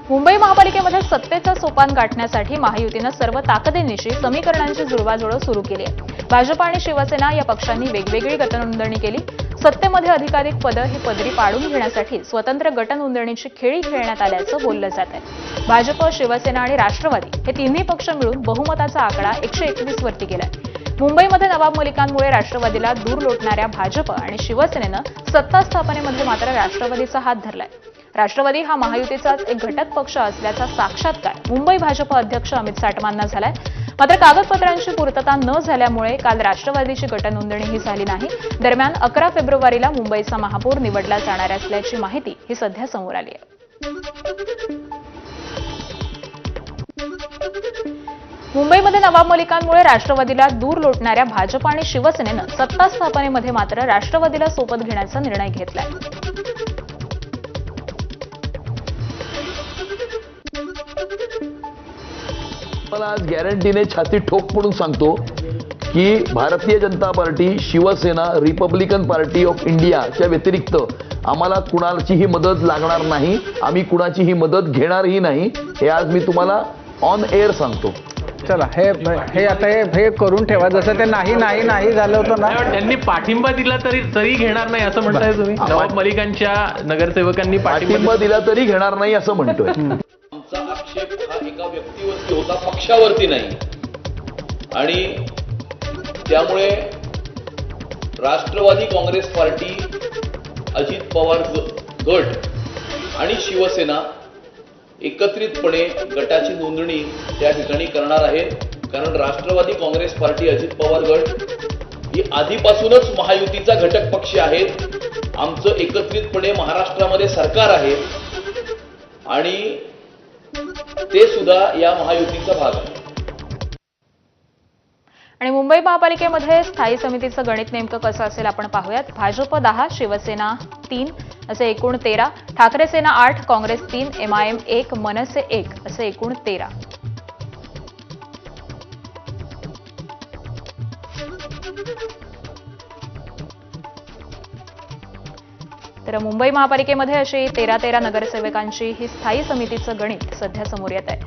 मुंबई महापालिकेमध्ये सत्तेचं सोपान गाठण्यासाठी महायुतीनं सर्व ताकदीनिशी समीकरणांची जुळवाजुळव सुरू केली आहे। भाजप आणि शिवसेना या पक्षांनी वेगवेगळी गटनोंदणी केली। सत्तेमध्ये अधिकाधिक पदं ही पदरी पाडून घेण्यासाठी स्वतंत्र गटनोंदणीची खेळी खेळण्यात आल्याचं बोललं जात आहे। भाजप, शिवसेना आणि राष्ट्रवादी हे तिन्ही पक्ष मिळून बहुमताचा आकडा 121 वरती गेलाय। मुंबईमध्ये नवाब मलिकांमुळे राष्ट्रवादीला दूर लोटणाऱ्या भाजप आणि शिवसेनेनं सत्ता स्थापनेमध्ये मात्र राष्ट्रवादीचा हात धरलाय। राष्ट्रवादी हा महायुतीचाच एक घटक पक्ष असल्याचा साक्षात्कार मुंबई भाजप अध्यक्ष अमित साटमांना झालाय। मात्र कागदपत्रांची पूर्तता न झाल्यामुळे काल राष्ट्रवादीची गटनोंदणीही झाली नाही। दरम्यान 11 फेब्रुवारीला मुंबईचा महापौर निवडला जाणार असल्याची माहिती ही सध्या समोर आली आहे। मुंबईमध्ये नवाब मलिकांमुळे राष्ट्रवादीला दूर लोटणाऱ्या भाजप आणि शिवसेनेनं सत्ता स्थापनेमध्ये मात्र राष्ट्रवादीला सोबत घेण्याचा निर्णय घेतलाय। मला आज गॅरंटीने छाती ठोक पडून सांगतो की Bharatiya Janata party, Shiv Sena, Republican party of इंडियाच्या व्यतिरिक्त आम्हाला कुणाचीही मदत लागणार नाही। आम्ही कुणाचीही मदत घेणारही नाही। हे आज मी तुम्हाला ऑन एअर सांगतो। चला हे आता हे करून ठेवा, जसं ते नाही झालं होतं ना। त्यांनी पाठिंबा दिला तरी घेणार नाही असं म्हणताय तुम्ही? नवाब मलिकांच्या नगरसेवकांनी पाठिंबा दिला तरी घेणार नाही असं म्हणतोय। आमचा आक्षेप हा एका व्यक्तीवरती होता, पक्षावरती नाही। आणि त्यामुळे राष्ट्रवादी काँग्रेस पार्टी, अजित पवार गट आणि शिवसेना एकत्रितपणे गटाची नोंदणी त्या ठिकाणी करणार आहेत। कारण राष्ट्रवादी काँग्रेस पार्टी, अजित पवार गट ही आधीपासूनच महायुतीचा घटक पक्ष आहेत। आमचं एकत्रितपणे महाराष्ट्रामध्ये सरकार आहे आणि ते सुद्धा या महायुतीचा भाग आहे। आणि मुंबई महापालिकेमध्ये स्थायी समितीचं गणित नेमकं कसं असेल आपण पाहूयात। भाजप 10, शिवसेना 3 असे एकूण 13, ठाकरे सेना 8, काँग्रेस 3, MIM 1, मनसे 1 असे एकूण 13। तर मुंबई महापालिकेमध्ये अशी 13 नगरसेवकांची ही स्थायी समितीचं गणित सध्या समोर येत आहे।